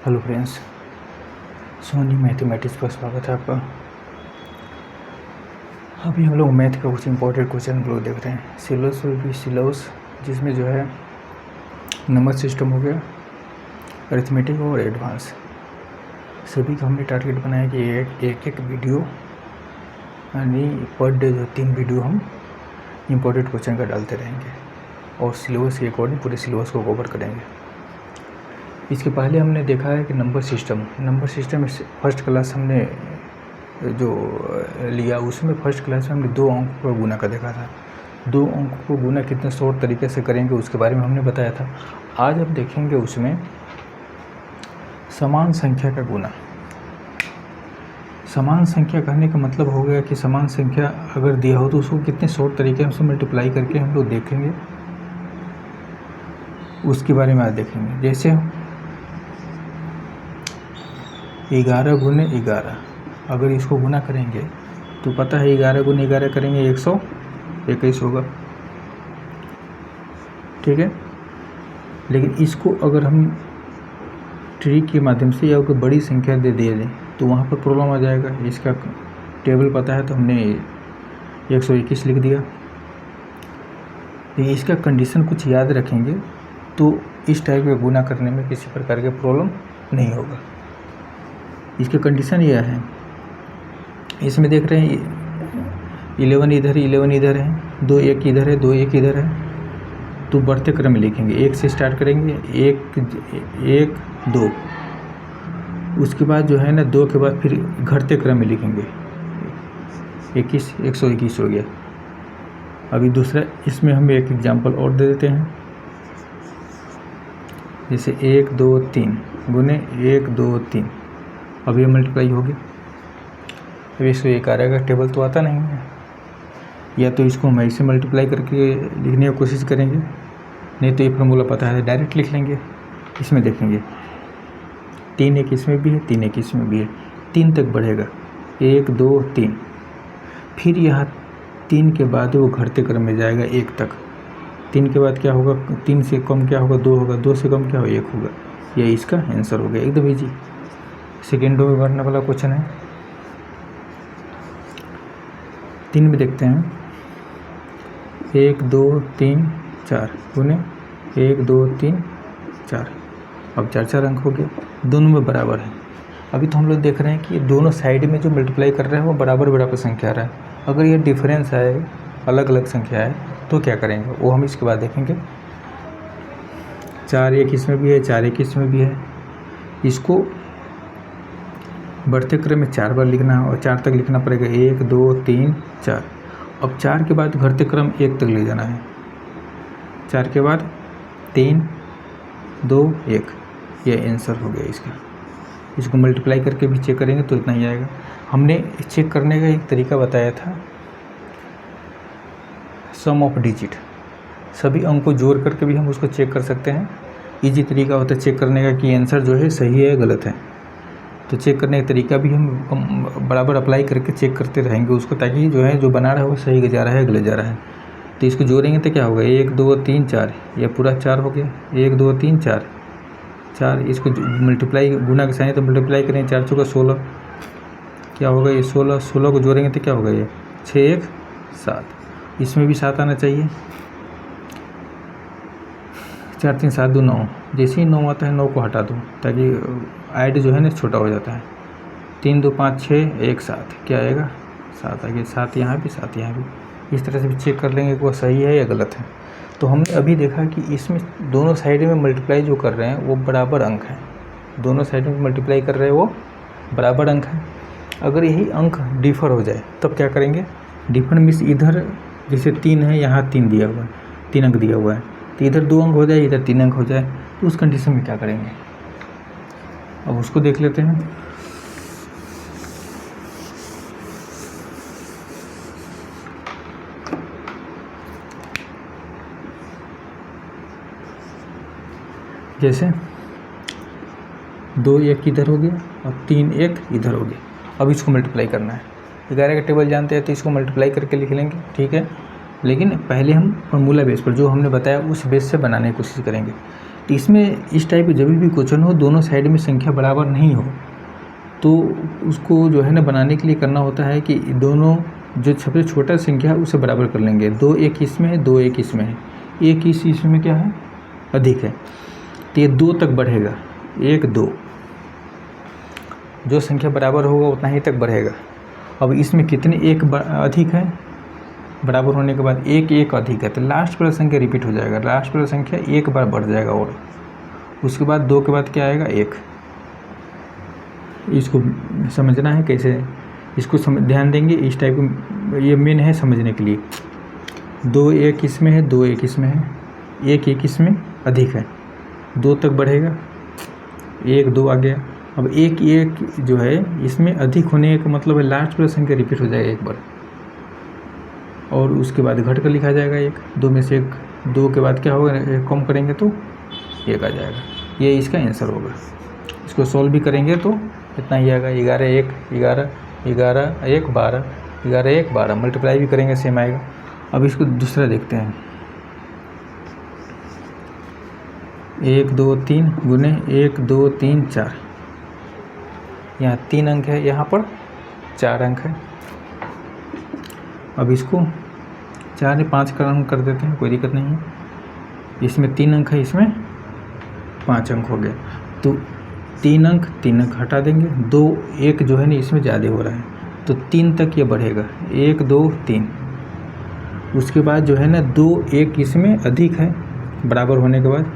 Hello friends, Soni mathematics पर स्वागत है आपका। अभी हम लोग मैथ का कुछ इंपॉर्टेंट क्वेश्चन हम लोग देख रहे हैं। सिलेबस जिसमें जो है नंबर सिस्टम हो गया, अरिथमेटिक और एडवांस, सभी का हमने टारगेट बनाया कि एक वीडियो यानी पर डे जो 3 वीडियो हम इंपॉर्टेंट क्वेश्चन का डालते रहेंगे और सिलेबस के अकॉर्डिंग पूरे सिलेबस को कवर करेंगे। इसके पहले हमने देखा है कि नंबर सिस्टम फर्स्ट क्लास हमने जो लिया, उसमें फर्स्ट क्लास में हमने 2 अंक को गुना का देखा था। 2 अंक को गुना कितने शॉर्ट तरीके से करेंगे उसके बारे में हमने बताया था। आज हम देखेंगे उसमें समान संख्या का गुना। समान संख्या कहने का मतलब हो गया कि समान संख्या अगर दिया हो तो उसको कितने शॉर्ट तरीके से मल्टीप्लाई करके हम लोग देखेंगे, उसके बारे में आज देखेंगे। जैसे 11 गुने 11, अगर इसको गुना करेंगे तो पता है 11 गुने 11 करेंगे 121 होगा, ठीक है। लेकिन इसको अगर हम ट्रिक के माध्यम से या कोई बड़ी संख्या दे दें तो वहाँ पर प्रॉब्लम आ जाएगा। इसका टेबल पता है तो हमने 121 लिख दिया। इसका कंडीशन कुछ याद रखेंगे तो इस टाइप का गुना करने में किसी प्रकार के प्रॉब्लम नहीं होगा। इसकी कंडीशन यह है, इसमें देख रहे हैं 11 इधर 11 इधर है, 2 1 इधर है, 2 1 इधर है, तो बढ़ते क्रम में लिखेंगे। 1 से स्टार्ट करेंगे, 1 2, उसके बाद जो है ना 2 के बाद फिर घटते क्रम में लिखेंगे। 121 हो गया। अभी दूसरा इसमें हम एक एग्जांपल और दे देते हैं, जैसे 1 2 3 गुने 1 2 3, अभी मल्टीप्लाई हो गया। अब इसको 11 का टेबल तो आता नहीं है, या तो इसको हम ऐसे मल्टीप्लाई करके लिखने की कोशिश करेंगे, नहीं तो ये फार्मूला पता है डायरेक्ट लिख लेंगे। इसमें देखेंगे 3 1 इसमें भी है, 3 1 इसमें भी है, 3 तक बढ़ेगा, 1 2 3, फिर यहाँ 3 के बाद वो घटते क्रम में जाएगा 1 तक। 3 के बाद क्या होगा, 3 से कम क्या होगा, 2 होगा, 2 से कम क्या होगा, 1 होगा। यह इसका आंसर हो गया, एकदम ईजी। सेकेंडो में बढ़ने वाला क्वेश्चन है। 3 में देखते हैं 1 2 3 4 गुने 1 2 3 4, अब 4 अंक हो गया, दोनों में बराबर है। अभी तो हम लोग देख रहे हैं कि दोनों साइड में जो मल्टीप्लाई कर रहे हैं वो बराबर संख्या आ रहा है। अगर ये डिफरेंस है, अलग अलग संख्या है, तो क्या करेंगे वो हम इसके बाद देखेंगे। 4 1 इसमें भी है, 4 1 इसमें भी है। इसको बढ़ते क्रम में 4 बार लिखना है और 4 तक लिखना पड़ेगा, 1 2 3 4। अब 4 के बाद घटते क्रम 1 तक ले जाना है, 4 के बाद 3 2 1, यह आंसर हो गया इसका। इसको मल्टीप्लाई करके भी चेक करेंगे तो इतना ही आएगा। हमने चेक करने का एक तरीका बताया था, सम ऑफ डिजिट, सभी अंक को जोड़ करके भी हम उसको चेक कर सकते हैं। इजी तरीका होता है चेक करने का कि आंसर जो है सही है गलत है। तो चेक करने का तरीका भी हम बराबर अप्लाई करके चेक करते रहेंगे उसको, ताकि जो है जो बना रहा है वो सही जा रहा है गलत जा रहा है। तो इसको जोड़ेंगे तो क्या होगा, 1 2 3 4, यह पूरा 4 हो गया, 1 2 3 4 4। इसको मल्टीप्लाई गुना के साइन तो मल्टीप्लाई करें, 4 चौका 16, क्या होगा ये 16, 16 को जोड़ेंगे तो क्या होगा ये 6 1 7, इसमें भी 7 आना चाहिए। 4 3 7 2 9, जैसे ही 9 आता है 9 को हटा दो ताकि ऐड जो है ना छोटा हो जाता है। 3 2 5 6 1 7, क्या आएगा 7 आ गया, 7 यहाँ भी 7 यहाँ भी। इस तरह से भी चेक कर लेंगे कि वो सही है या गलत है। तो हमने अभी देखा कि इसमें दोनों साइड में मल्टीप्लाई जो कर रहे हैं वो बराबर अंक हैं, दोनों साइड में मल्टीप्लाई कर रहे हैं वो बराबर अंक हैं। अगर यही अंक डिफर हो जाए तब क्या करेंगे, डिफर मीन्स इधर जैसे 3 है, यहाँ 3 दिया हुआ है, 3 अंक दिया हुआ है, तो इधर 2 अंक हो जाए, इधर 3 अंक हो जाए, तो उस कंडीशन में क्या करेंगे अब उसको देख लेते हैं। जैसे 2 1 इधर हो गया और 3 1 इधर हो गया। अब इसको मल्टीप्लाई करना है। 11 का टेबल जानते हैं तो इसको मल्टीप्लाई करके लिख लेंगे, ठीक है। लेकिन पहले हम फॉर्मूला बेस पर जो हमने बताया उस बेस से बनाने की कोशिश करेंगे। तो इसमें इस टाइप के जब भी क्वेश्चन हो, दोनों साइड में संख्या बराबर नहीं हो, तो उसको जो है ना बनाने के लिए करना होता है कि दोनों जो सबसे छोटा संख्या है उसे बराबर कर लेंगे। 2 एक इसमें है, 2 एक इसमें है, एक इसमें क्या है, अधिक है, तो ये 2 तक बढ़ेगा, 1 2, जो संख्या बराबर होगा उतना ही तक बढ़ेगा। अब इसमें कितने एक अधिक है, बराबर होने के बाद एक एक अधिक है, तो लास्ट वाला संख्या रिपीट हो जाएगा, लास्ट वाला संख्या एक बार बढ़ जाएगा और उसके बाद 2 के बाद क्या आएगा, 1। इसको समझना है कैसे, इसको ध्यान देंगे इस टाइप को, ये मेन है समझने के लिए। 2 एक इसमें है, 2 एक इसमें है, 1 एक इसमें अधिक है, 2 तक बढ़ेगा, 1 2 आ गया। अब 1 1 जो है इसमें अधिक होने का मतलब है लास्ट वाला संख्या रिपीट हो जाएगा एक बार, और उसके बाद घट कर लिखा जाएगा 1। 2 में से 1, 2 के बाद क्या होगा, कम करेंगे तो 1 आ जाएगा। ये इसका आंसर होगा। इसको सॉल्व भी करेंगे तो इतना ही आएगा, 11 1 11 11 1 12 11 1 12, मल्टीप्लाई भी करेंगे सेम आएगा। अब इसको दूसरा देखते हैं, 1 2 3 गुने 1 2 3 4, यहाँ 3 अंक है, यहाँ पर 4 अंक है। अब इसको 4 ने 5 का अंक कर देते हैं, कोई दिक्कत नहीं है। इसमें 3 अंक है, इसमें 5 अंक हो गया, तो 3 अंक हटा देंगे, 2 1 जो है ना इसमें ज़्यादा हो रहा है, तो 3 तक ये बढ़ेगा, 1 2 3। उसके बाद जो है ना 2 1 इसमें अधिक है, बराबर होने के बाद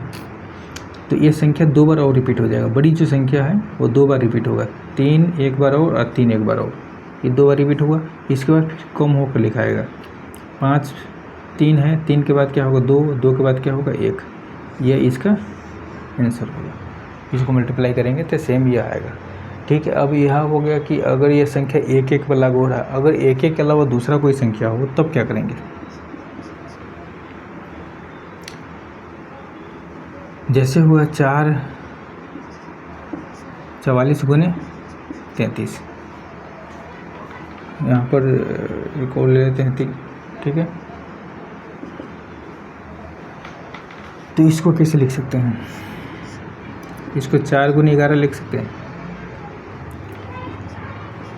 तो ये संख्या 2 बार और रिपीट हो जाएगा। बड़ी जो संख्या है वो 2 बार रिपीट होगा, 3 एक बार और 3 एक बार और, ये 2 बार रिपीट हुआ। इसके बाद फिर कम होकर लिखाएगा, 5 3 है, 3 के बाद क्या होगा 2, 2 के बाद क्या होगा 1, ये इसका आंसर होगा। इसको मल्टीप्लाई करेंगे तो सेम ये आएगा। ठीक है, अब यह हो गया कि अगर ये संख्या 1 1 पर लागू हो रहा है, अगर 1 1 के अलावा दूसरा कोई संख्या हो तब क्या करेंगे। जैसे हुआ 4 44 गुने 33, यहाँ पर एक और ले लेते हैं 3। ठीक है, तो इसको कैसे लिख सकते हैं, इसको 4 गुने 11 लिख सकते हैं,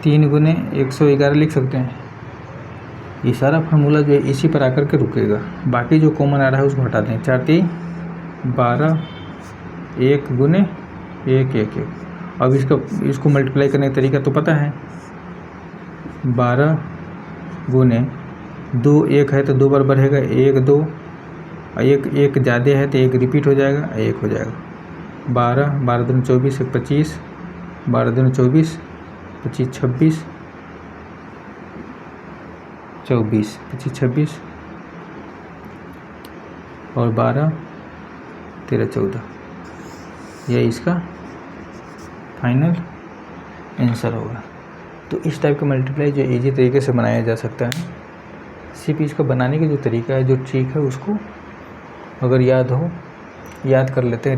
3 गुने 111 लिख सकते हैं। ये सारा फार्मूला जो है इसी पर आकर के रुकेगा, बाकी जो कॉमन आ रहा है उसको हटा दें। 4 3 12, 1 गुने 1 1 1। अब इसको मल्टीप्लाई करने का तरीका तो पता है, 12 गुने 2 1 है तो 2 बार बढ़ेगा, 1 2, 1 1 ज़्यादा है तो 1 रिपीट हो जाएगा, 1 हो जाएगा। 12 12 दूनी 24 1 25, 12 दूनी 24 25 26 24 25 26 और 12 13 14, यह इसका फाइनल आंसर होगा। तो इस टाइप का मल्टीप्लाई जो इजी तरीके से बनाया जा सकता है। सिर्फ इसका बनाने का जो तरीका है, जो ट्रिक है, उसको अगर याद कर लेते हैं,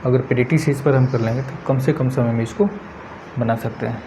अगर प्रैक्टिस इस पर हम कर लेंगे तो कम से कम समय में इसको बना सकते हैं।